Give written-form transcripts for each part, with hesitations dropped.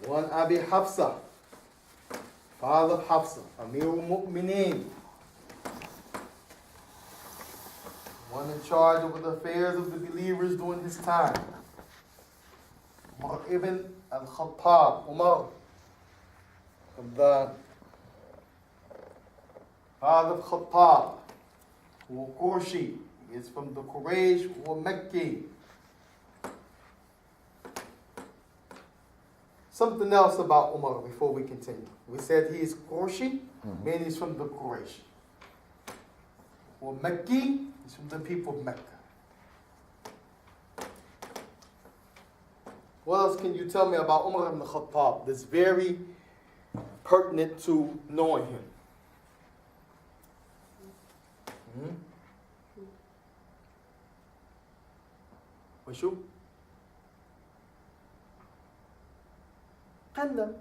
One Abi Hafsa, father of Hafsa, Amirul Mu'mineen, one in charge over the affairs of the believers during his time. Umar ibn al-Khattab, Umar, the father of Khattab, who was Qurayshi, he is from the Quraysh who were Mecca. Something else about Umar before we continue. We said he is Qurayshi, meaning he's from the Quraysh. Or Mecca, he's from the people of Mecca. What else can you tell me about Umar ibn Khattab that's very pertinent to knowing him? وشو؟ قلم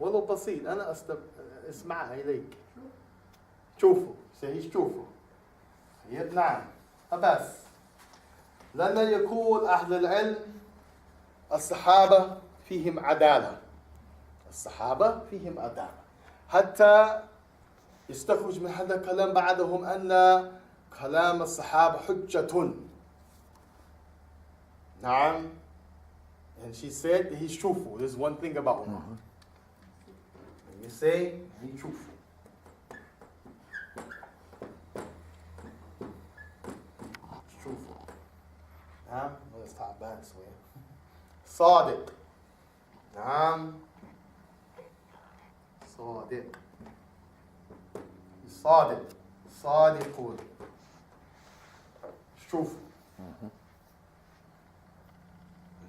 ولو بسيط أنا اسمعها إليك شوفوا سهيش شوفوا نعم بس لأن يقول أهل العلم الصحابة فيهم عدالة الصحابة فيهم عدالة حتى يستخرج من هذا الكلام بعدهم أن كلام الصحابة حجة نعم. And she said he's truthful. There's one thing about Umar. When you say he's truthful. He's truthful. نعم. Let's talk back this way. صادق. نعم. صادق. صادق. صادق. It's truthful.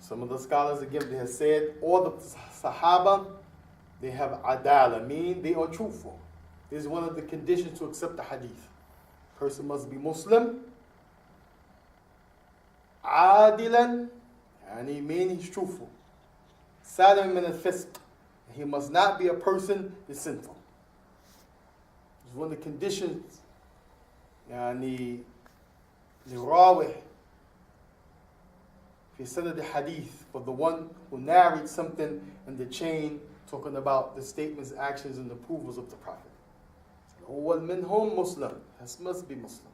Some of the scholars again they have said all the Sahaba they have adala, meaning they are truthful. This is one of the conditions to accept the hadith. Person must be Muslim, adilan, and he means he's truthful. Salim min al-fisq, he must not be a person that's sinful. It's one of the conditions. Yani lirawih. He said the hadith for the one who narrates something in the chain talking about the statements, actions, and approvals of the Prophet. أول منهم Muslim, this must be Muslim.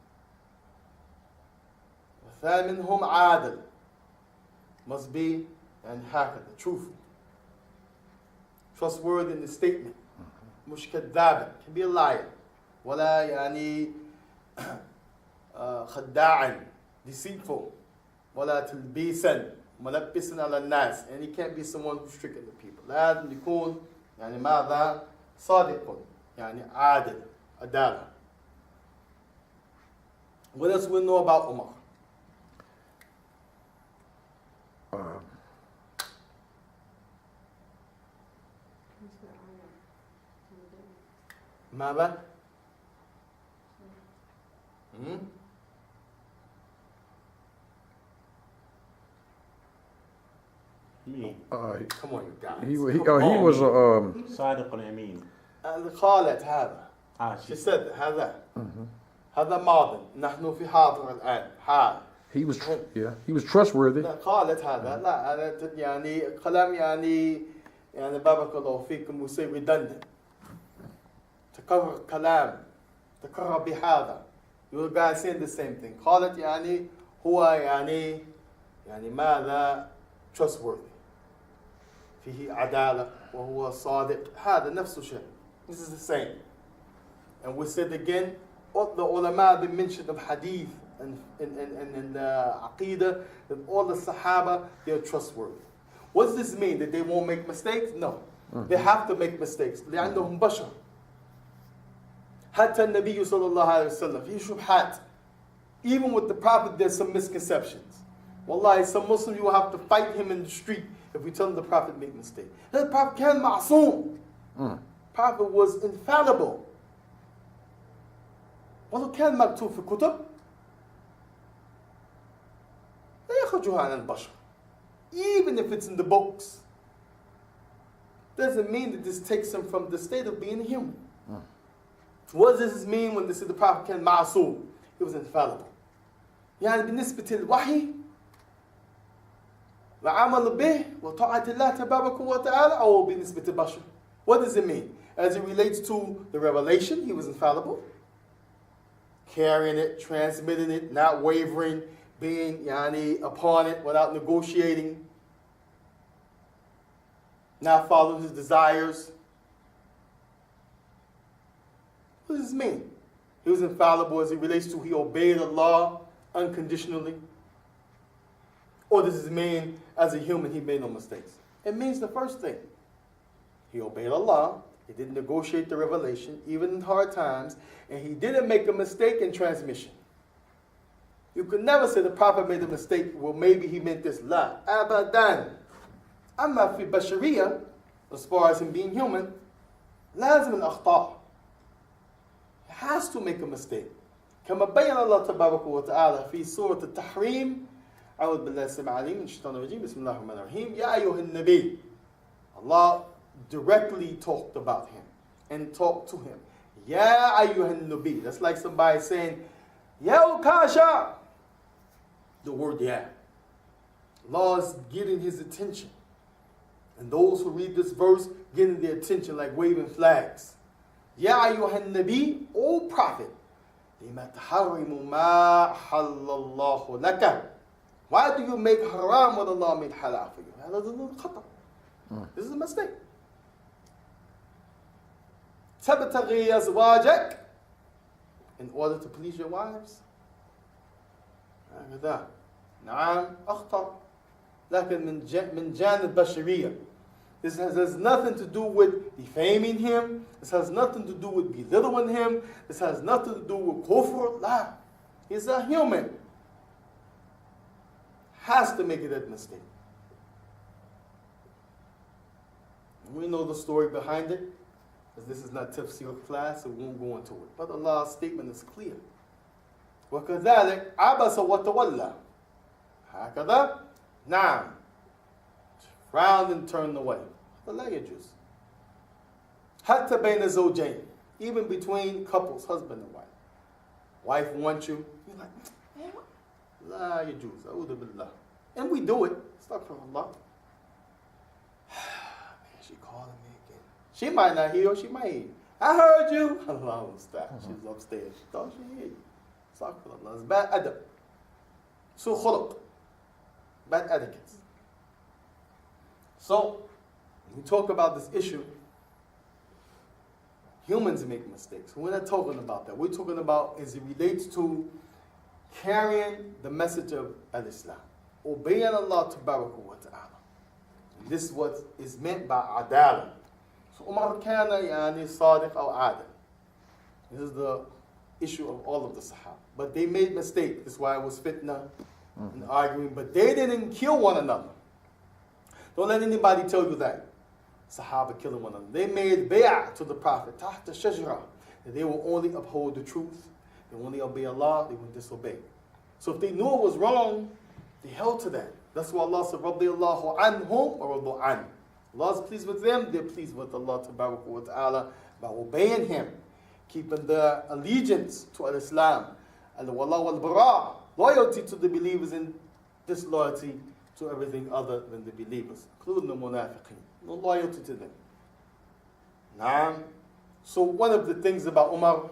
والثاني منهم عادل, must be and هكذا, truthful, trustworthy in the statement. مش كذاب, can be a liar. ولا يعني خداعا, deceitful. ولا تلبيسا ملبسا على الناس, and he can't be someone who's tricking the people. لازم يكون يعني ماذا صادق يعني عادل عدالة. What else we know about Umar? ماذا؟ Come on, you guys. He was صادق اليمين. قالت هذا. She said هذا. هذا ماضي. نحن في حاضر الآن. حال. He was trustworthy. قالت هذا. لا أنا يعني كلام يعني بارك الله فيكم وسي redundant. تكرر كلام. تكرر بهذا. You guys saying the same thing. قالت يعني هو يعني ماذا trustworthy. فيه عدالة وهو صادق. هذا نفس الشيء. This is the same. And we said again, all the ulama they mentioned of hadith and aqidah, that all the sahaba they are trustworthy. What does this mean? That they won't make mistakes? No. They have to make mistakes. لأنهم بشر. حتى النبي صلى الله عليه وسلم فيه شبهات. Even with the Prophet there's some misconceptions. Wallahi, some Muslim you will have to fight him in the street if we tell him the Prophet made a mistake. The Prophet كان معصوم. Prophet was infallible. ولو كان مكتوب في كتب لا يخرجها عن البشر. Even if it's in the books, doesn't mean that this takes him from the state of being human. What does this mean when they say the Prophet كان معصوم? He was infallible. يعني بالنسبة للوحي وعمل به وطاعة الله تبارك وتعالى أو بنسبة البشر. What does it mean? As it relates to the revelation, he was infallible. Carrying it, transmitting it, not wavering, being upon it without negotiating, not following his desires. What does this mean? He was infallible as it relates to he obeyed Allah unconditionally. Or does this mean as a human he made no mistakes? It means the first thing. He obeyed Allah. He didn't negotiate the revelation, even in hard times, and he didn't make a mistake in transmission. You could never say the Prophet made a mistake. Well, maybe he meant this. La, abadan. Amma fi bashariya, as far as him being human, lazim al-akhta'. He has to make a mistake. كما بين الله تبارك وتعالى في سورة التحريم أعوذ بالله السميع العليم من الشيطان الرجيم بسم الله الرحمن الرحيم يا أيها النبي. Allah directly talked about him and talked to him. Ya ayyuhan nabi. That's like somebody saying, Ya ukasha. The word ya. Allah is getting his attention. And those who read this verse getting their attention like waving flags. Ya ayyuhan nabi, O Prophet. لِمَا تَحَرِّمُ مَا حَلَّ اللَّهُ لَكَ. Why do you make haram what Allah made halal for you? هذا ذنب خطأ. This is a mistake. تبتغي أزواجك, in order to please your wives. هكذا. نعم أخطأ. لكن من جانب بشرية. This has nothing to do with defaming him. This has nothing to do with belittling him. This has nothing to do with kufr. La. He's a human. Has to make that mistake. We know the story behind it, because this is not tafsir class, so we won't go into it. But Allah's statement is clear. وَكَذَلِكَ عَبَسَ وَتَوَلَّى. هكذا نعم. Frowned and turned away. فَلَا يَجُوزُ. حَتَّى بَيْنَ زَوْجَيْنِ. Even between couples, husband and wife. Wife wants you. You're like, لا يجوز. أعوذ بالله. And we do it. Astaghfirullah. She calling me again. She might not hear, or she might hear. I heard you. Allah stop. She's upstairs. She thought she heard you. Astaghfirullah. It's bad adab. So khuluq. Bad etiquette. So, when we talk about this issue, humans make mistakes. We're not talking about that. We're talking about as it relates to carrying the message of al-Islam. Obeying Allah tabaraka wa ta'ala. This is what is meant by adala. So Umar kana yani sadiq or adil. This is the issue of all of the Sahaba. But they made mistakes. That's why it was fitna and arguing. But they didn't kill one another. Don't let anybody tell you that. Sahaba killing one another. They made bay'ah to the Prophet. Tahta shajra. That they will only uphold the truth. They will only obey Allah. They will disobey. So if they knew it was wrong, they held to that. That's why Allah said, Radiyallahu anhum or radu an. Allah is pleased with them, they're pleased with Allah tabaraka wa ta'ala by obeying Him, keeping the allegiance to al-Islam, al-wala wal-bara, loyalty to the believers and disloyalty to everything other than the believers, including the munafiqeen. No loyalty to them. Naam. So one of the things about Umar,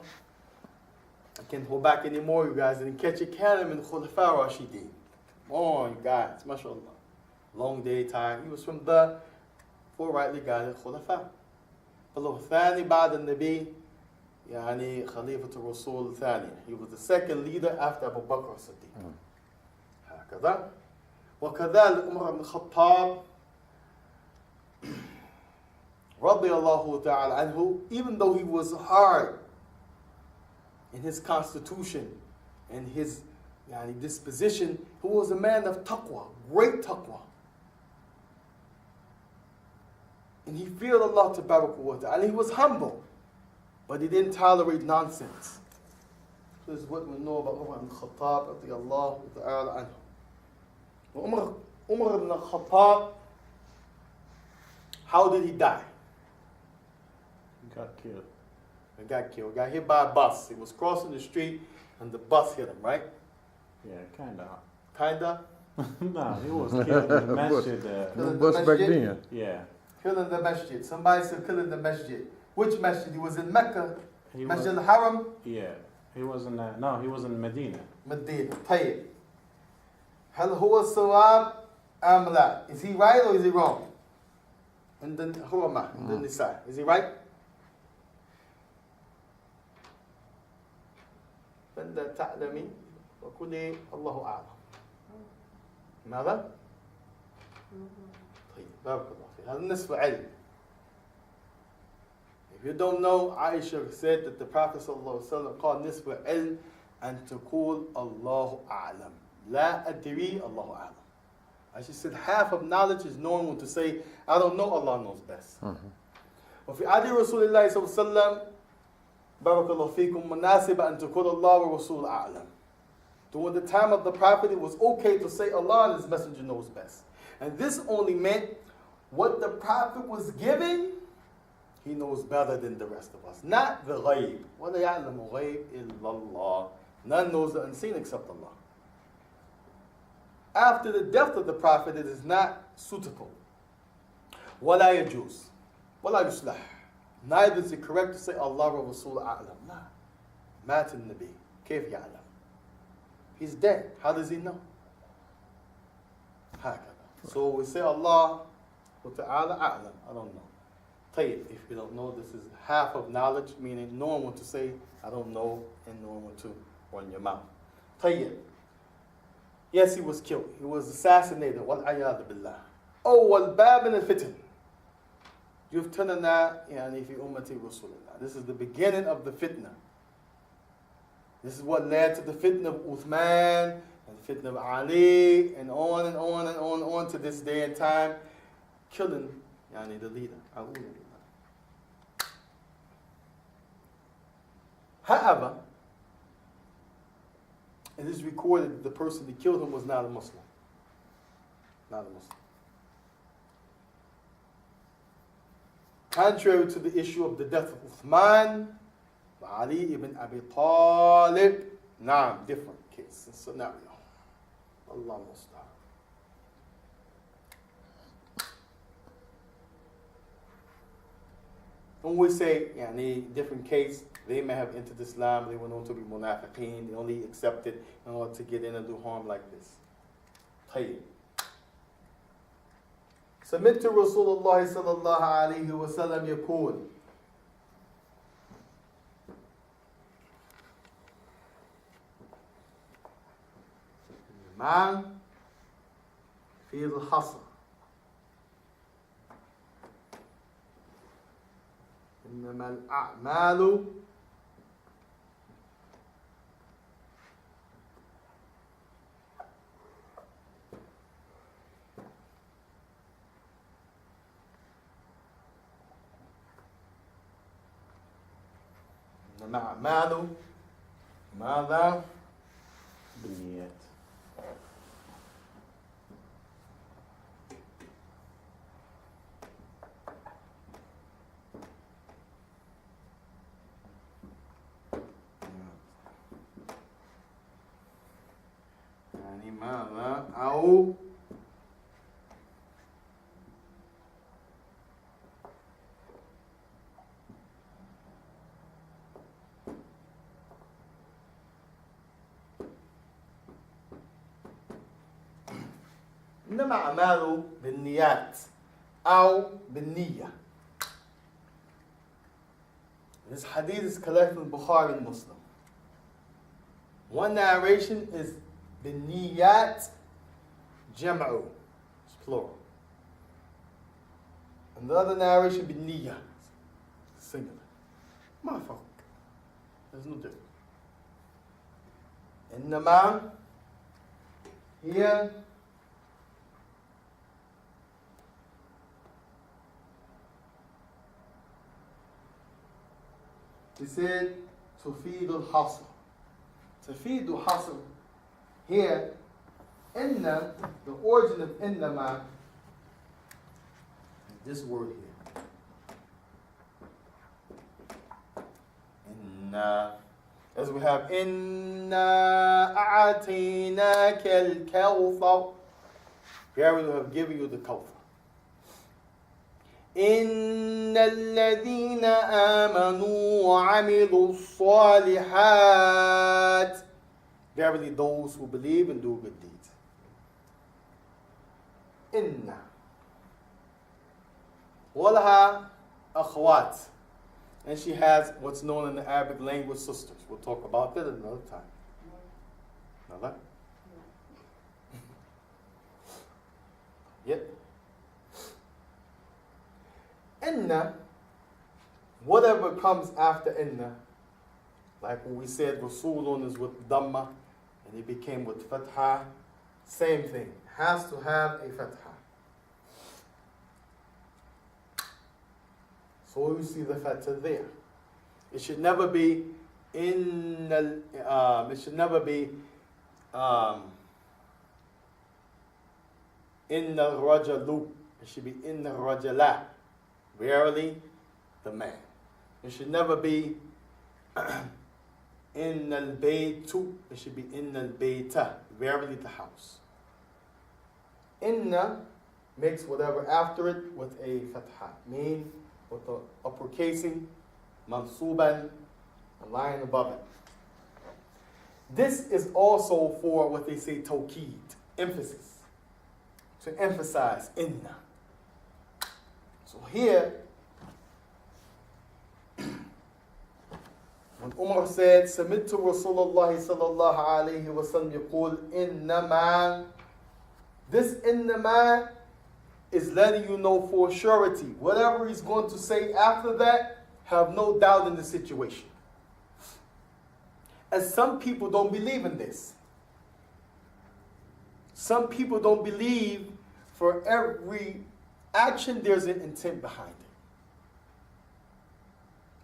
I can't go back anymore, you guys didn't catch it, Kana min Khulafa Rashidin. Oh, you guys, mashallah. Long day time. He was from the four rightly guided Khulafa. فلو ثاني بعد النبي يعني خليفة الرسول الثاني. He was the second leader after Abu Bakr as-Siddiq. هكذا. وكذلك عمر بن الخطاب رضي الله تعالى عنه, even though he was hard in his constitution and his disposition, who was a man of taqwa, great taqwa. And he feared Allah tabaraka wa ta'ala. And he was humble, but he didn't tolerate nonsense. This is what we know about Umar ibn Khattab radiyallahu ta'ala anhu. Umar ibn Khattab, how did he die? He got killed. He got killed. He got hit by a bus. He was crossing the street and the bus hit him, right? Yeah, kinda. Kinda? No, he was killed in the masjid. No bus back then. Yeah. Killing the masjid. Somebody said killing the masjid. Which masjid? He was in Mecca. He Masjid was, al-Haram. yeah. He was in, no, he was in Medina. Medina. طيب. هل هو الصواب أم لا? Is he right or is he wrong? And then هو ما. And then decide. Is he right? فأنت تعلمي وقولي الله أعلم. ماذا؟ طيب بارك الله فيك. هذا نصف علم. If you don't know, Aisha said that the Prophet ﷺ called nisfa ilm and to call Allahu A'lam. La adri, Allahu A'lam. Aisha said half of knowledge is knowing to say, I don't know, Allah knows best. وفي عهد رسول الله صلى الله عليه وسلم بارك الله فيكم مناسب أن تقول الله ورسول أعلم. During the time of the Prophet, it was okay to say Allah and His Messenger knows best. And this only meant what the Prophet was giving, he knows better than the rest of us. Not the ghaib. وَلَا يَعْلَمُ غَيْبٍ إِلَّا اللَّهِ. None knows the unseen except Allah. After the death of the Prophet, it is not suitable. وَلَا يَجُوزُ وَلَا يُصْلَحُ. Neither is it correct to say Allah wa Rasul A'lam. Nah. مات النبي. كيف يعلم? He's dead. How does he know? هكذا. So we say Allah wa Ta'ala A'lam. I don't know. طيب, if you don't know, this is half of knowledge, meaning knowing what to say, I don't know, and knowing what to run your mouth. طيب. Yes, he was killed. He was assassinated. وَالْعَيَاذُ بِاللَّهِ. Oh, وَالْبَابِ مِنَ الْفِتْنِ. يُفْتَنَنَا يعني في أمتي رسول الله. This is the beginning of the fitna. This is what led to the fitna of Uthman, and the fitna of Ali, and on and on and on and on to this day and time, killing يعني the leader. However, it is recorded that the person that killed him was not a Muslim. Not a Muslim. Contrary to the issue of the death of Uthman, Ali ibn Abi Talib, different case and scenario. Allah musta'an. When we say different case, they may have entered Islam, they were known to be munafiqeen, they only accepted in order to get in and do harm like this. طيب. سمعت رسول الله صلى الله عليه وسلم يقول الماء في الحصى إنما الأعمال ماذا؟ بالنيات. يعني ماذا أو إنما أعماله بالنيات أو بالنية. This hadith is collected in Bukhari and Muslim. One narration is بالنيات جمع, it's plural. And the other narration بالنية, singular. ما فرق. There's no difference. إنما هي he said تفيد الحصر. تفيد حصر. Here, inna, the origin of innama, this word here. Inna. As we have inna a'atinaka al-kawthar. Verily we have given you the Kawthar. إن الذين آمنوا وعملوا الصالحات. Verily those who believe and do good deeds. Inna. ولها أخوات. And she has what's known in the Arabic language sisters. We'll talk about that another time. Another? Yep. Inna, whatever comes after inna, like when we said Rasulun is with Dhamma and it became with Fatha, same thing. Has to have a Fatha. So you see the Fatha there. It should never be it should never be Inna Rajalu. It should be Inna Rajala. Verily, the man. It should never be Inna al-Baytu. It should be Inna al-Bayta. Verily, the house. Inna makes whatever after it with a fatha. Mean with the uppercasing, mansuban, a line above it. This is also for what they say tawqid, emphasis. To emphasize inna. So here, when Umar said, سمعت رسول الله صلى الله عليه وسلم يقول إنما, this innama is letting you know for surety. Whatever he's going to say after that, have no doubt in the situation. And some people don't believe in this. Some people don't believe for every action there's an intent behind it.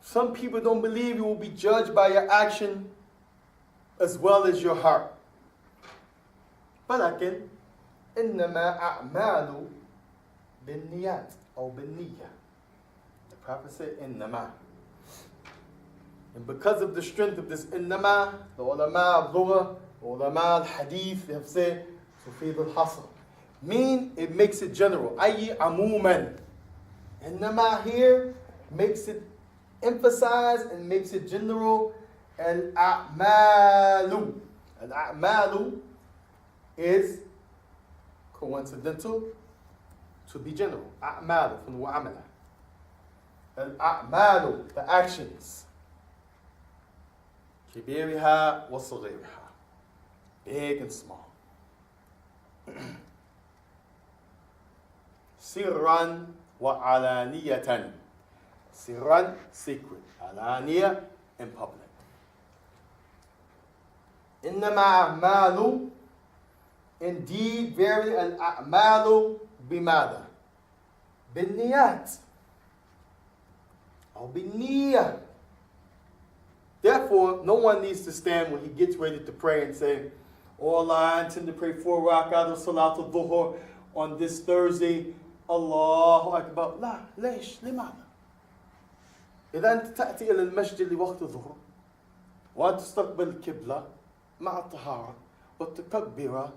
Some people don't believe you will be judged by your action as well as your heart. ولكن إنما أعمال بالنيات أو بالنية. The Prophet said إنما. And because of the strength of this إنما, the ulama of Lugha, ulama al-Hadeeth, they have said تفيد الحصر. Mean it makes it general. أي عموما. إنما here makes it emphasize and makes it general. Al-a'malu. Al-a'malu is coincidental to be general. A'malu from wa'amala. Al-a'malu, the actions. كبيرها وصغيرها. Big and small. Sirran wa alaniyatan. Sirran, secret. Alaniya, in public. Innama a'malu, indeed, verily, al-a'malu bimada. Binniyat. Or binniyah. Therefore, no one needs to stand when he gets ready to pray and say, oh Allah, I intend to pray 4 rakat of Salatul Dhuhr on this Thursday. Allahu Akbar. لا ليش لماذا؟ إذا أنت تأتي إلى المسجد لوقت الظهر وتستقبل القبلة مع الطهارة والتكبيرة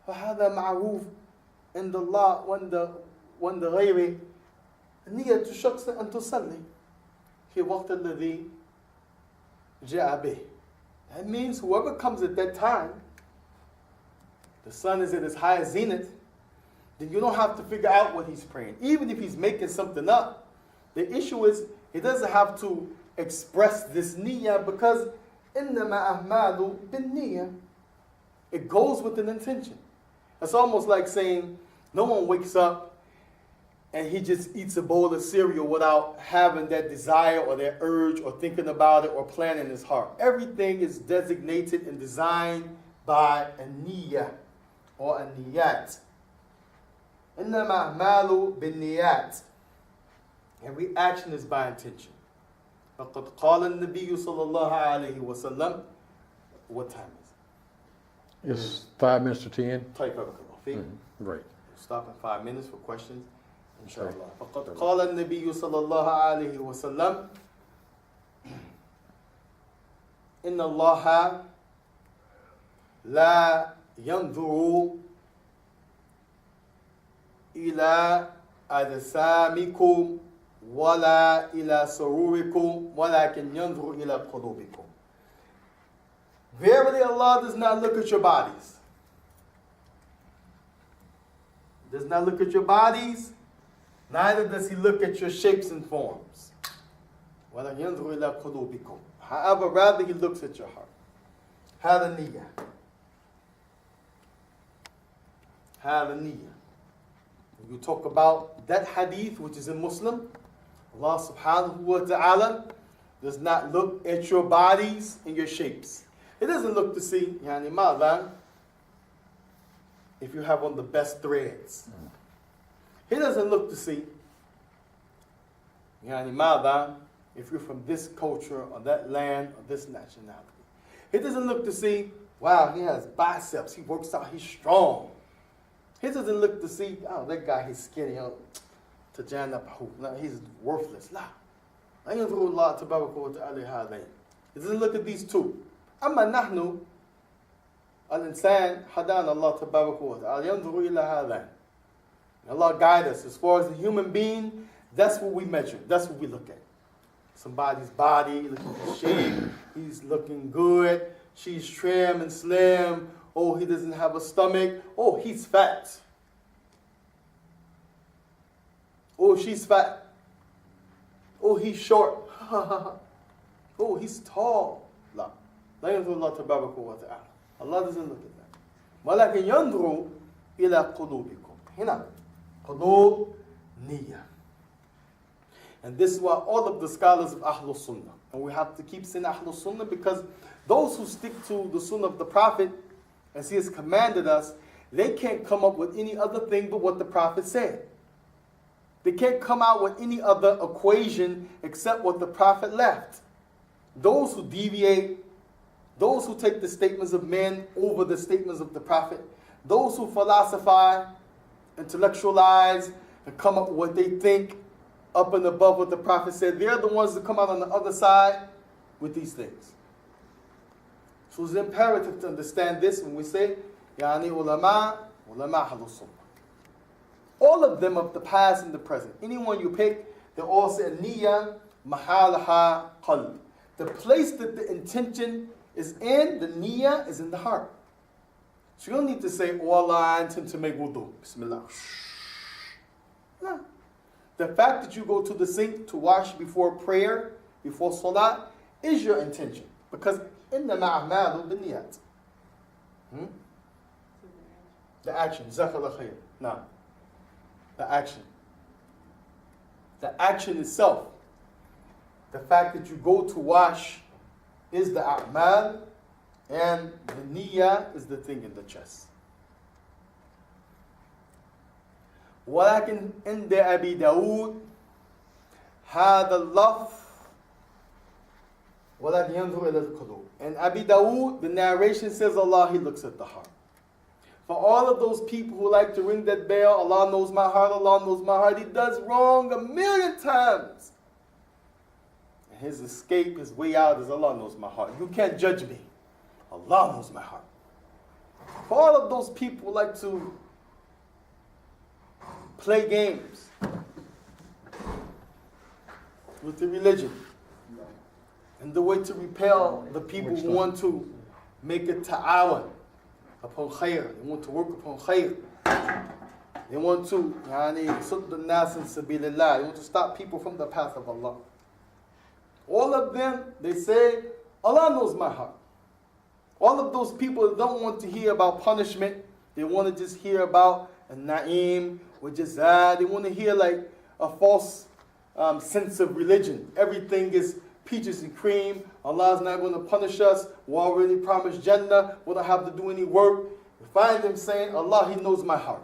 فهذا معروف عند الله وعند غيره. نية الشخص أن تصلي في وقت الذي جاء به. That means whoever comes at that time, the sun is at its highest zenith, then you don't have to figure out what he's praying. Even if he's making something up, the issue is he doesn't have to express this niyyah because إِنَّمَا أَهْمَالُ بِالنِّيَّةِ. It goes with an intention. It's almost like saying no one wakes up and he just eats a bowl of cereal without having that desire or that urge or thinking about it or planning in his heart. Everything is designated and designed by a niyyah or a niyyat. إِنَّمَا أَعْمَالُ بِالنِّيَّات. Every action is by intention. فَقَدْ قَالَ النَّبِيُّ صَلَّى اللَّهُ عَلَيْهِ وَسَلَّمَ. What time is it? It's 5 minutes to 10. Type of it. Right. Stop in 5 minutes for questions. إن فقد قال النبي صلى الله عليه وسلم إن الله لا ينظر إلى أجسامكم ولا إلى سروركم ولكن ينظر إلى قلوبكم. Verily Allah does not look at your bodies. Does not look at your bodies, neither does He look at your shapes and forms. وَلَا يَنْظُرُ إِلَىٰ قُلُوبِكُمْ. However, rather He looks at your heart. هذا النية. هذا النية. You talk about that hadith which is in Muslim, Allah subhanahu wa ta'ala does not look at your bodies and your shapes. He doesn't look to see, يعني ماذا, if you have on the best threads. He doesn't look to see, يعني ماذا, if you're from this culture or that land or this nationality. He doesn't look to see, wow, he has biceps, he works out, he's strong. He doesn't look to see, oh, that guy, he's skinny. Oh, no, he's worthless. La. He doesn't look at these two. أما نحن الإنسان حدانا الله تبارك وتعالى ينظر إلى هذين. Allah guide us. As far as the human being, that's what we measure. That's what we look at. Somebody's body, looking in shape, he's looking good, she's trim and slim. Oh, he doesn't have a stomach. Oh, he's fat. Oh, she's fat. Oh, he's short. Oh, he's tall. La. لا ينظر الله تبارك وتعالى. Allah doesn't look at that. ولكن ينظر إلى قلوبكم. هنا قلوب نية. And this is why all of the scholars of Ahlul Sunnah, and we have to keep saying Ahlul Sunnah because those who stick to the Sunnah of the Prophet, as he has commanded us, they can't come up with any other thing but what the Prophet said. They can't come out with any other equation except what the Prophet left. Those who deviate, those who take the statements of men over the statements of the Prophet, those who philosophize, intellectualize, and come up with what they think up and above what the Prophet said, they're the ones that come out on the other side with these things. So it's imperative to understand this when we say, Yani ulama Ahlus Sunnah. All of them of the past and the present. Anyone you pick, they all say Niyyah mahalaha qalb. The place that the intention is in, the Niyyah is in the heart. So you don't need to say, oh Allah, I intend to make wudu. Bismillah. No. The fact that you go to the sink to wash before prayer, before salah, is your intention. Because إنما أعمال بالنيات. The action. جزاك الله خير. No. The action. The action itself. The fact that you go to wash is the a'mal, and the niyyah is the thing in the chest. ولكن عند أبي داود هذا اللفظ ولكن ينظر إلى القلوب. And Abi Dawood, the narration says Allah, He looks at the heart. For all of those people who like to ring that bell, Allah knows my heart, Allah knows my heart, he does wrong 1,000,000 times. And his escape, his way out is Allah knows my heart. You can't judge me. Allah knows my heart. For all of those people who like to play games with the religion, and the way to repel the people who want to make a ta'awan upon khair, they want to work upon khair, they want to sudd an-nas in sabilillah, they want to stop people from the path of Allah. All of them, they say, Allah knows my heart. All of those people that don't want to hear about punishment, they want to just hear about an-na'im, or jazaa, they want to hear like a false sense of religion. Everything is peaches and cream. Allah is not going to punish us. We already promised Jannah. We don't have to do any work. You find them saying, Allah, He knows my heart.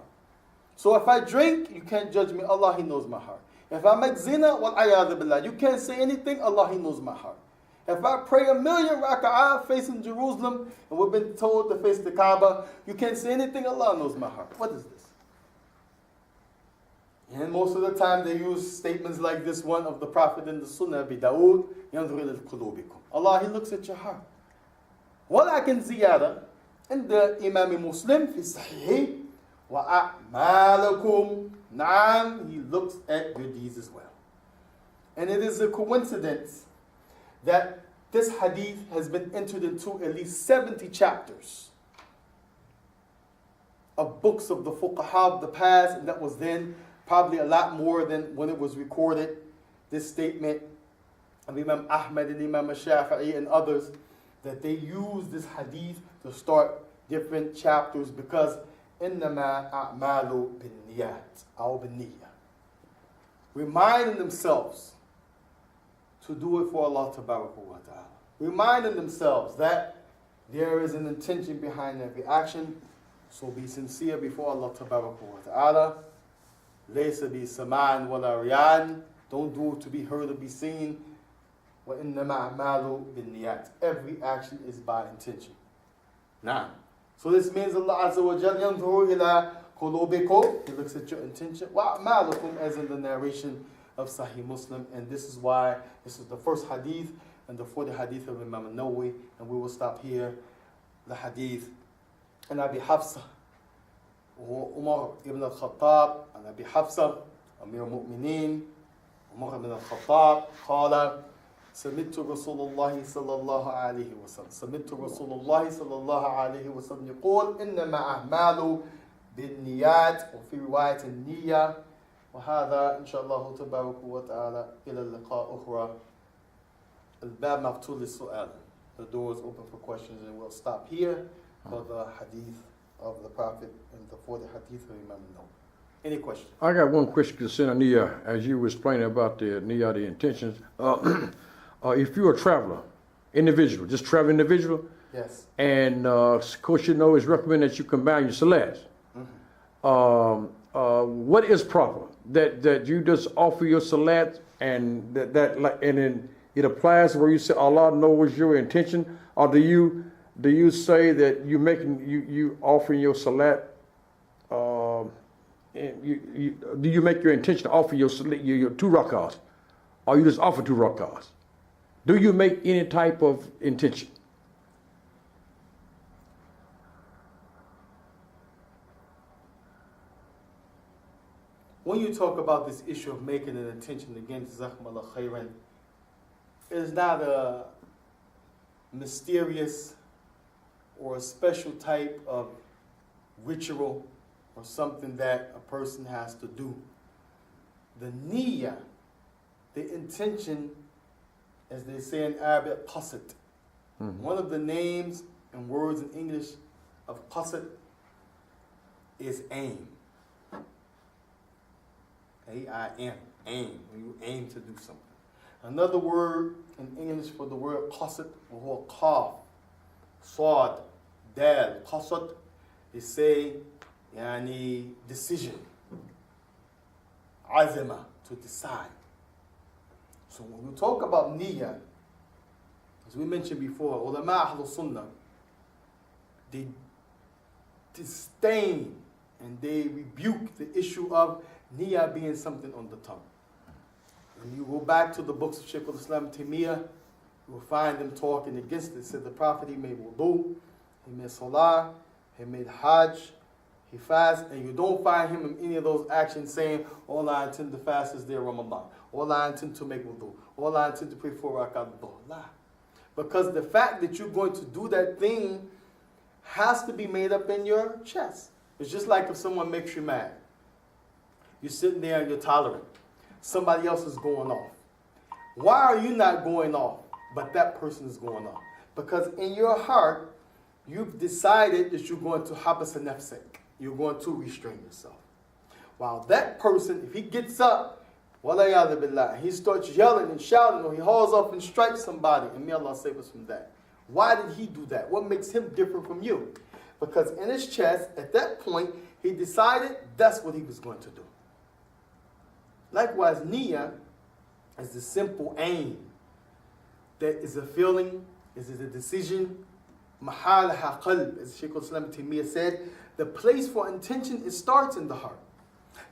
So if I drink, you can't judge me. Allah, He knows my heart. If I make zina, wal-'iyadhu billah, you can't say anything. Allah, He knows my heart. If I pray 1,000,000 raka'ah facing Jerusalem, and we've been told to face the Kaaba, you can't say anything. Allah knows my heart. What is this? And most of the time they use statements like this one of the Prophet in the Sunnah, Abi Dawood, يَنْظُرُ إِلَى قُلُوبِكُم. Allah, He looks at your heart. وَلَكِنْ زِيَادَةً عند إمام مسلم في الصحيح وأعمالكم Naam, he looks at good deeds as well. And it is a coincidence that this hadith has been entered into at least 70 chapters of books of the fuqaha of the past, and that was then probably a lot more than when it was recorded. This statement of Imam Ahmad and Imam Shafi'i and others, that they use this hadith to start different chapters because إِنَّمَا أَعْمَالُ بِالنِّيَّاتِ أو بِالنِّيَّةِ, reminding themselves to do it for Allah Tabaraka wa Ta'ala. Reminding themselves that there is an intention behind every action. So be sincere before Allah Tabaraka wa Ta'ala. Laysa bi saman wala riyan. Don't do it to be heard or be seen. Wa innama a'malu bin niyat. Every action is by intention. Now, so this means Allah Azza wa Jalla yanzuru ila qulubikum. He looks at your intention. Wa a'malukum, as in the narration of Sahih Muslim. And this is why this is the first hadith and the 40th hadith of Imam al-Nawawi. And we will stop here. The hadith. And Abi Hafsa, Umar ibn al-Khattab, and Abi Hafsa, Amir al-Mu'mineen, Umar ibn al-Khattab, قال سمعت رسول الله صلى الله عليه وسلم سمعت رسول الله صلى الله عليه وسلم يقول إنما أعمال بالنيات وفي رواية النية وهذا إن شاء الله تبارك وتعالى إلى اللقاء أخرى. الباب مفتوح للسؤال. The door is open for questions, and we'll stop here for the hadith of the Prophet and the 40 hadith of Imam Nawawi. Any questions? I got one question concerning Niyyah. As you were explaining about the Niyyah, the intentions. If you're a traveler, individual, just traveling individual, Yes. and of course you know it's recommended that you combine your salats. What is proper? That you just offer your salat and and then it applies where you say Allah knows your intention, or do you say that you offering your salat? Do you make your intention to offer your 2 rakahs, or you just offer 2 rakahs? Do you make any type of intention? When you talk about this issue of making an intention, again, Jazakumullah khairan, it is not a mysterious or a special type of ritual or something that a person has to do. The niyyah, the intention, as they say in Arabic, qasd. One of the names and words in English of qasd is aim. A-I-M, aim, when you aim to do something. Another word in English for the word qasd, or qaf, sad, dal, qasd, they say, yani, decision, azima, to decide. So when we talk about niyyah, as we mentioned before, ulama ahlul sunnah, they disdain and they rebuke the issue of niyyah being something on the tongue. When you go back to the books of Shaykh al-Islam Taymiyyah, you will find them talking against it. Said the Prophet, he made wudu, he made salah, he made hajj, he fasted, and you don't find him in any of those actions saying, all I intend to fast is there Ramadan, all I intend to make wudu, all I intend to pray 4 rakat al-dhuhr. Because the fact that you're going to do that thing has to be made up in your chest. It's just like if someone makes you mad. You're sitting there and you're tolerant. Somebody else is going off. Why are you not going off, but that person is going off? Because in your heart, you've decided that you're going to habas nafsik. You're going to restrain yourself. While that person, if he gets up, walayadu billah, he starts yelling and shouting, or he hauls off and strikes somebody, and may Allah save us from that. Why did he do that? What makes him different from you? Because in his chest, at that point, he decided that's what he was going to do. Likewise, niyyah is the simple aim. That is a feeling, is a decision. Mahalaha qalb, as Shaykh al-Islam Taymiyyah said, the place for intention, it starts in the heart.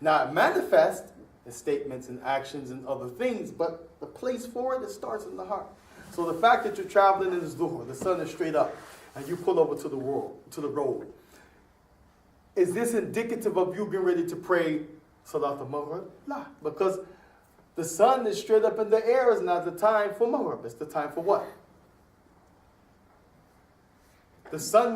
Now it manifests in statements and actions and other things, but the place for it starts in the heart. So the fact that you're traveling in the zuhr, the sun is straight up, and you pull over to the road, is this indicative of you getting ready to pray Salat al-Maghrib? La. Because the sun is straight up in the air is not the time for Maghrib. It's the time for what? The sun